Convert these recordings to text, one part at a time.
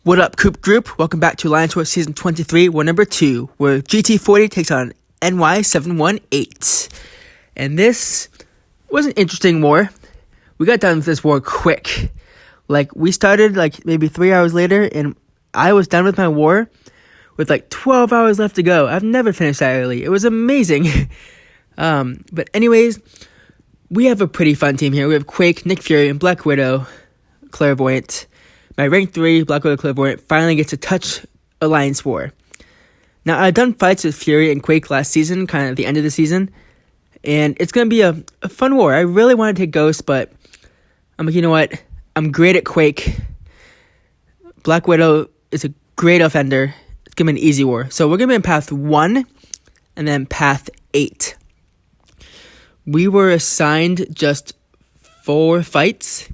What up, Coop Group? Welcome back to Alliance War Season 23, War number 2, where GT40 takes on NY718. And this was an interesting war. We got done with this war quick. We started, maybe 3 hours later, and I was done with my war with, 12 hours left to go. I've never finished that early. It was amazing. But anyways, we have a pretty fun team here. We have Quake, Nick Fury, and Black Widow, Claire Voyant. My rank 3, Black Widow Claire Voyant, finally gets to touch Alliance War. Now, I've done fights with Fury and Quake last season, kind of at the end of the season, and it's going to be a fun war. I really want to take Ghost, but I'm like, you know what? I'm great at Quake. Black Widow is a great offender. It's going to be an easy war. So we're going to be in Path 1 and then Path 8. We were assigned just 4 fights,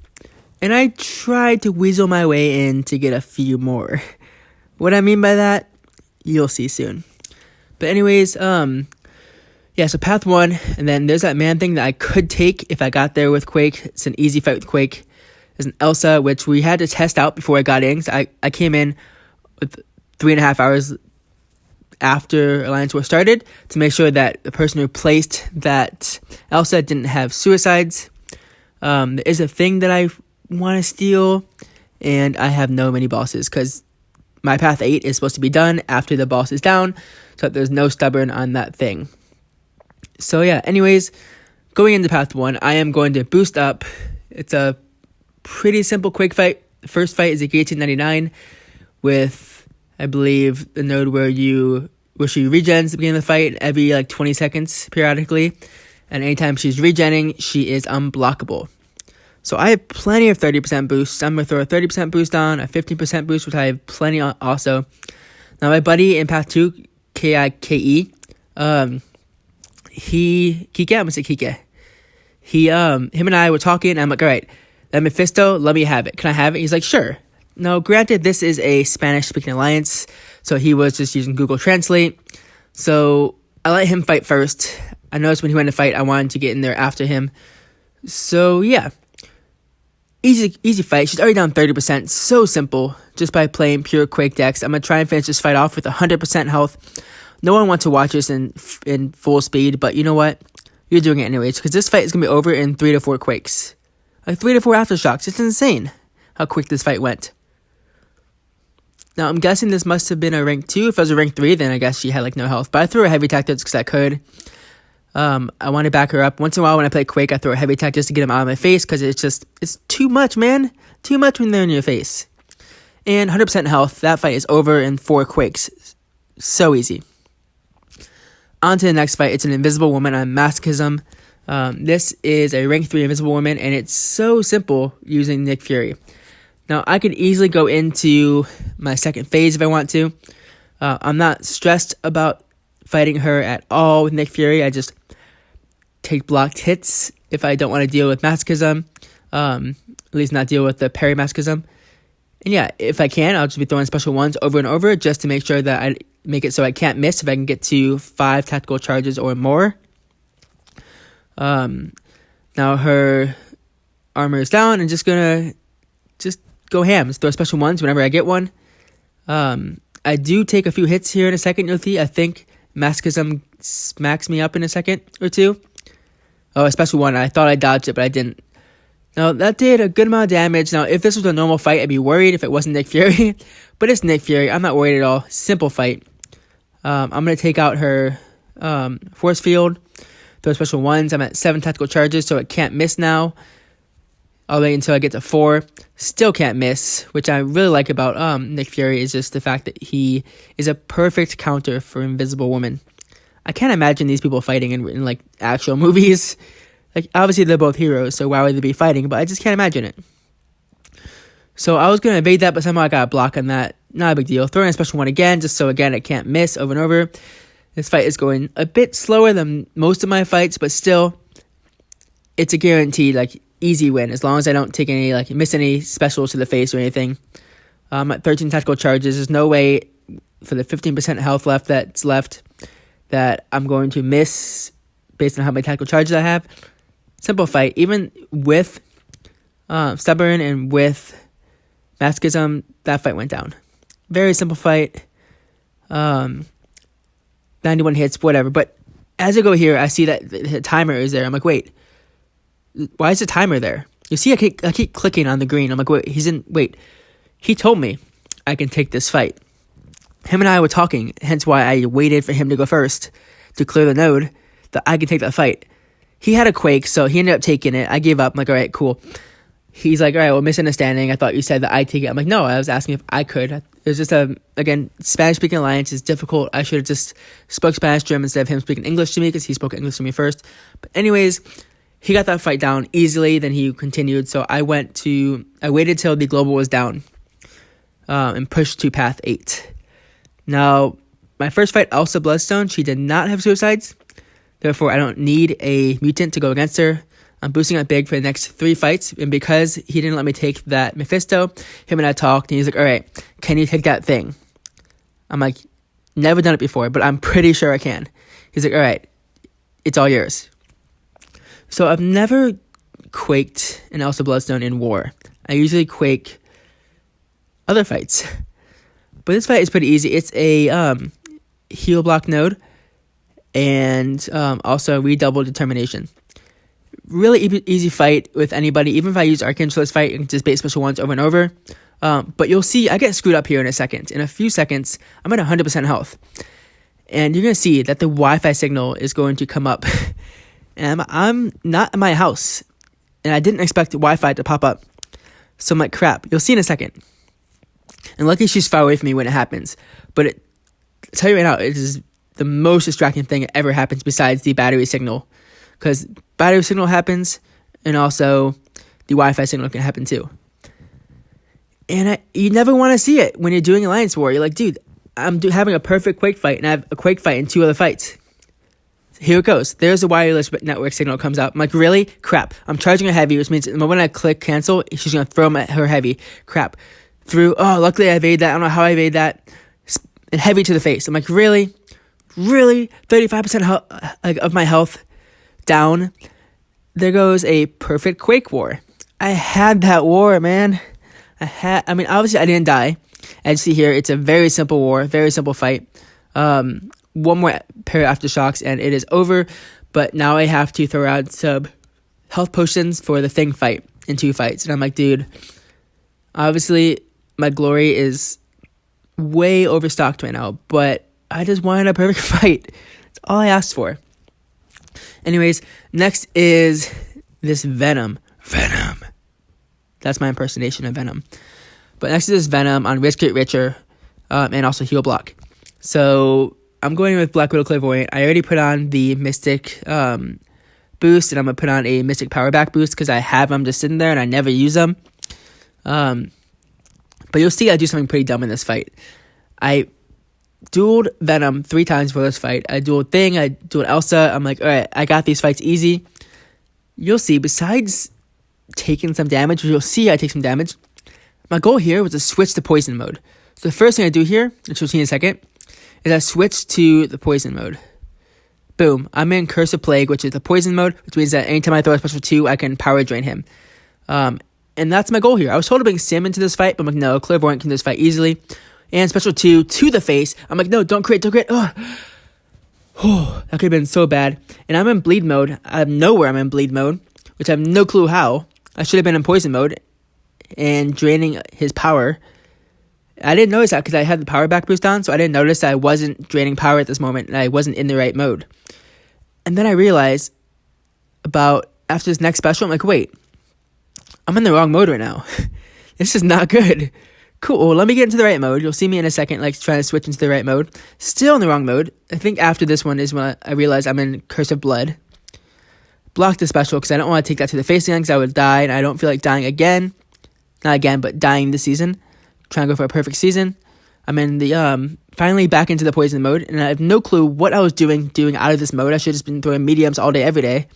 and I tried to weasel my way in to get a few more. What I mean by that, you'll see soon. But anyways, so Path 1, and then there's that man thing that I could take if I got there with Quake. It's an easy fight with Quake. There's an Elsa, which we had to test out before I got in. So I came in with 3.5 hours after Alliance War started to make sure that the person who placed that Elsa didn't have suicides. There is a thing that I want to steal, and I have no mini bosses because my Path 8 is supposed to be done after the boss is down, so there's no stubborn on that thing. So yeah, anyways, going into Path 1, I am going to boost up. It's a pretty simple quick fight. The first fight is a Guillotine 99 with, I believe, the node where she regens at the beginning of the fight every 20 seconds periodically, and anytime she's regenning, she is unblockable. So I have plenty of 30% boosts. I'm going to throw a 30% boost on, a 15% boost, which I have plenty on also. Now my buddy in Path 2, Kike, him and I were talking, and I'm like, all right, that Mephisto, let me have it. Can I have it? He's like, sure. Now, granted, this is a Spanish-speaking alliance, so he was just using Google Translate. So I let him fight first. I noticed when he went to fight, I wanted to get in there after him. So yeah. Easy fight. She's already down 30%. So simple. Just by playing pure Quake decks. I'm going to try and finish this fight off with 100% health. No one wants to watch this in full speed, but you know what? You're doing it anyways, because this fight is going to be over in 3 to 4 Quakes. 3 to 4 Aftershocks. It's insane how quick this fight went. Now, I'm guessing this must have been a rank 2. If it was a rank 3, then I guess she had no health. But I threw a heavy tactics because I could. I want to back her up. Once in a while when I play Quake, I throw a heavy attack just to get him out of my face because it's too much, man. Too much when they're in your face. And 100% health. That fight is over in 4 Quakes. So easy. On to the next fight. It's an Invisible Woman on Masochism. This is a rank 3 Invisible Woman, and it's so simple using Nick Fury. Now, I could easily go into my second phase if I want to. I'm not stressed about fighting her at all with Nick Fury. I just take blocked hits if I don't want to deal with Masochism. At least not deal with the parry Masochism. And yeah, if I can, I'll just be throwing special ones over and over just to make sure that I make it so I can't miss if I can get to 5 tactical charges or more. Now her armor is down and just gonna go ham. Just throw special ones whenever I get one. I do take a few hits here in a second, you'll see. I think Masochism smacks me up in a second or two. Oh, a special one. I thought I dodged it, but I didn't. Now, that did a good amount of damage. Now, if this was a normal fight, I'd be worried if it wasn't Nick Fury. But it's Nick Fury. I'm not worried at all. Simple fight. I'm going to take out her force field. Those special ones. I'm at 7 tactical charges, so it can't miss now. I'll wait until I get to 4. Still can't miss, which I really like about Nick Fury is just the fact that he is a perfect counter for Invisible Woman. I can't imagine these people fighting in actual movies. Obviously they're both heroes, so why would they be fighting? But I just can't imagine it. So I was going to evade that, but somehow I got a block on that. Not a big deal. Throwing a special one again, just so again it can't miss over and over. This fight is going a bit slower than most of my fights, but still, it's a guaranteed easy win as long as I don't take any miss any specials to the face or anything. I'm at 13 tactical charges. There's no way for the 15% health that's left that I'm going to miss based on how many tactical charges I have. Simple fight. Even with Stubborn and with Masochism, that fight went down. Very simple fight. 91 hits, whatever. But as I go here, I see that the timer is there. I'm like, wait, why is the timer there? You see, I keep clicking on the green. I'm like, wait, he told me I can take this fight. Him and I were talking, hence why I waited for him to go first to clear the node, that I could take that fight. He had a quake, so he ended up taking it. I gave up. I'm like, all right, cool. He's like, all right, well, misunderstanding. I thought you said that I take it. I'm like, no, I was asking if I could. It was just again, Spanish-speaking alliance is difficult. I should have just spoke Spanish to him instead of him speaking English to me because he spoke English to me first. But anyways, he got that fight down easily. Then he continued. So I waited till the global was down and pushed to path 8. Now, my first fight, Elsa Bloodstone, she did not have suicides. Therefore, I don't need a mutant to go against her. I'm boosting up big for the next 3 fights. And because he didn't let me take that Mephisto, him and I talked. And he's like, all right, can you take that thing? I'm like, never done it before, but I'm pretty sure I can. He's like, all right, it's all yours. So I've never quaked an Elsa Bloodstone in war. I usually quake other fights. But this fight is pretty easy. It's a heal block node. And also redouble determination. Really easy fight with anybody. Even if I use Arcane for this fight, I can just bait special ones over and over. But you'll see, I get screwed up here in a second. In a few seconds, I'm at 100% health. And you're going to see that the Wi-Fi signal is going to come up. And I'm not in my house. And I didn't expect the Wi-Fi to pop up. So I'm like, crap. You'll see in a second. And luckily she's far away from me when it happens. But I'll tell you right now, it is the most distracting thing that ever happens besides the battery signal. Because battery signal happens, and also the Wi-Fi signal can happen too. And you never want to see it when you're doing Alliance War. You're like, dude, I'm having a perfect Quake fight, and I have a Quake fight in 2 other fights. Here it goes. There's the wireless network signal comes out. I'm like, really? Crap. I'm charging her heavy, which means the moment I click cancel, she's going to throw her heavy. Crap. Luckily I evaded that. I don't know how I evaded that. And heavy to the face. I'm like, really? 35% of my health down. There goes a perfect Quake war. I had that war, man. Obviously I didn't die. As you see here, it's a very simple war, very simple fight. One more pair of aftershocks and it is over. But now I have to throw out some health potions for the Thing fight in 2 fights. And I'm like, dude, obviously my glory is way overstocked right now, but I just wanted a perfect fight. That's all I asked for. Anyways, next is this Venom. That's my impersonation of Venom. But next is this Venom on Rich Get Richer, and also Heal Block. So I'm going with Black Widow Claire Voyant. I already put on the Mystic boost, and I'm going to put on a Mystic Power Back boost because I have them just sitting there and I never use them. But you'll see I do something pretty dumb in this fight. I dueled Venom 3 times for this fight. I dueled Thing, I dueled Elsa. I'm like, all right, I got these fights easy. You'll see, besides taking some damage, you'll see I take some damage, my goal here was to switch to poison mode. So the first thing I do here, which you'll see in a second, is I switch to the poison mode. Boom. I'm in Curse of Plague, which is the poison mode, which means that anytime I throw a special 2, I can power drain him. And that's my goal here. I was told to bring Sim into this fight, but I'm like, no, Claire Voyant can do this fight easily. And special 2 to the face. I'm like, no, don't crit. Oh, that could have been so bad. And I'm in bleed mode. Out of nowhere, I'm in bleed mode, which I have no clue how. I should have been in poison mode and draining his power. I didn't notice that because I had the power back boost on, so I didn't notice that I wasn't draining power at this moment and I wasn't in the right mode. And then I realized after this next special, I'm like, wait, I'm in the wrong mode right now. This is not good. Cool, well, let me get into the right mode. You'll see me in a second, trying to switch into the right mode. Still in the wrong mode. I think after this one is when I realized I'm in Curse of Blood. Block the special because I don't want to take that to the face again because I would die and I don't feel like dying again. Not again, but dying this season. Trying to go for a perfect season. I'm in the finally back into the poison mode and I have no clue what I was doing out of this mode. I should have just been throwing mediums all day, every day.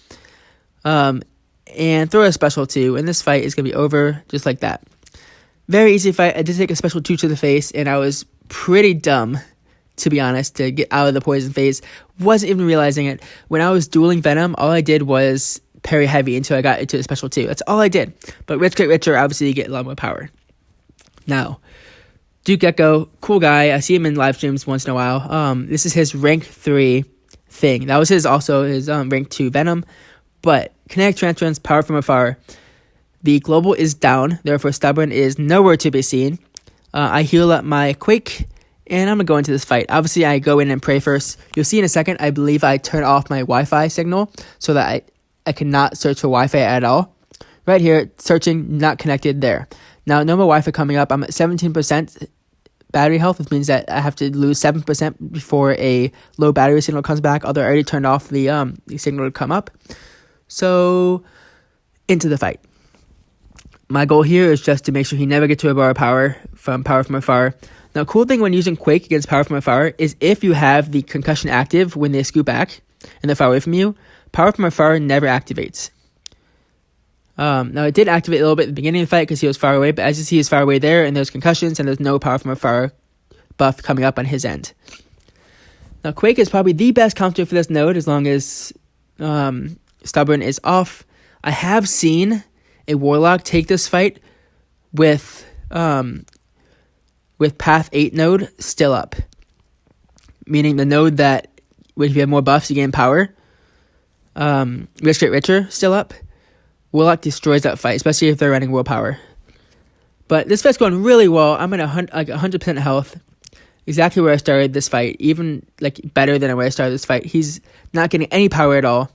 And throw a special 2 and this fight is going to be over just like that. Very easy fight. I did take a special 2 to the face and I was pretty dumb, to be honest, to get out of the poison phase. Wasn't even realizing it. When I was dueling Venom, all I did was parry heavy until I got into the special 2. That's all I did. But Rich Get Richer, obviously you get a lot more power. Now, Duke Echo, cool guy. I see him in live streams once in a while. This is his rank 3 thing. That was his rank 2 Venom. But kinetic transference, power from afar. The global is down, therefore Stubborn is nowhere to be seen. I heal up my Quake, and I'm going to go into this fight. Obviously, I go in and pray first. You'll see in a second, I believe I turn off my Wi-Fi signal so that I cannot search for Wi-Fi at all. Right here, searching, not connected there. Now, no more Wi-Fi coming up. I'm at 17% battery health, which means that I have to lose 7% before a low battery signal comes back, although I already turned off the signal to come up. So, into the fight. My goal here is just to make sure he never gets to a bar of power from afar. Now, cool thing when using Quake against power from afar is if you have the concussion active when they scoot back and they're far away from you, power from afar never activates. Now, it did activate a little bit at the beginning of the fight because he was far away, but as you see, he's far away there, and there's concussions, and there's no power from afar buff coming up on his end. Now, Quake is probably the best counter for this node as long as Stubborn is off. I have seen a Warlock take this fight with Path 8 node still up. Meaning the node that, if you have more buffs, you gain power. Rich Get Richer still up. Warlock destroys that fight, especially if they're running willpower. But this fight's going really well. I'm at 100% health. Exactly where I started this fight. Even better than where I started this fight. He's not getting any power at all.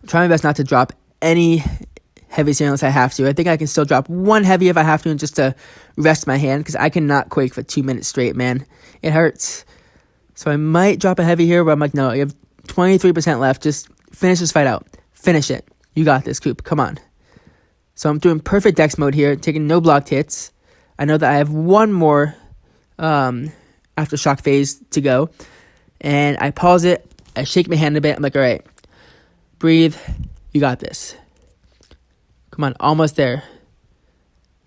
I'm trying my best not to drop any heavy unless I have to. I think I can still drop one heavy if I have to, and just to rest my hand, because I cannot Quake for 2 minutes straight, man. It hurts. So I might drop a heavy here, but I'm like, no, you have 23% left. Just finish this fight out. Finish it. You got this, Coop. Come on. So I'm doing perfect dex mode here, taking no blocked hits. I know that I have one more aftershock phase to go. And I pause it. I shake my hand a bit. I'm like, all right. Breathe. You got this. Come on. Almost there.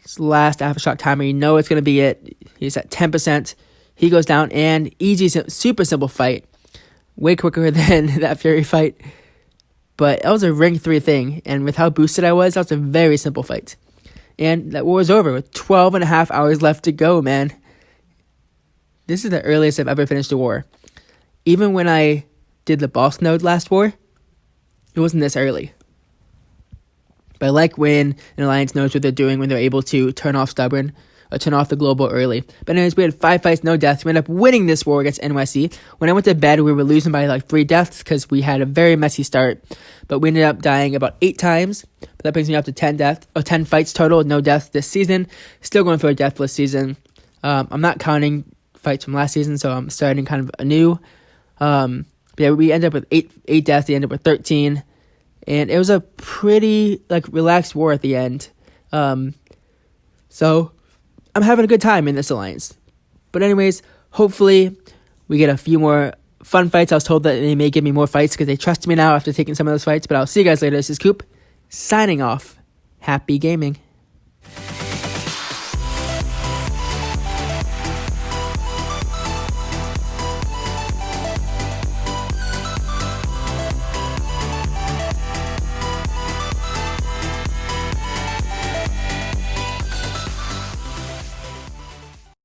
This last aftershock timer. You know it's going to be it. He's at 10%. He goes down, and easy, super simple fight. Way quicker than that Fury fight. But that was a rank 3 thing, and with how boosted I was, that was a very simple fight. And that war was over with 12 and a half hours left to go, man. This is the earliest I've ever finished a war. Even when I did the boss node last war, it wasn't this early. But I like when an alliance knows what they're doing when they're able to turn off Stubborn, or turn off the global early. But anyways, we had 5 fights, no deaths. We ended up winning this war against NYC. When I went to bed, we were losing by 3 deaths because we had a very messy start. But we ended up dying about 8 times. But that brings me up to 10 fights total, no deaths this season. Still going for a deathless season. I'm not counting fights from last season, so I'm starting kind of anew. Yeah, we ended up with 8 deaths. They ended up with 13. And it was a pretty relaxed war at the end. So I'm having a good time in this alliance. But anyways, hopefully we get a few more fun fights. I was told that they may give me more fights because they trust me now after taking some of those fights. But I'll see you guys later. This is Coop, signing off. Happy gaming.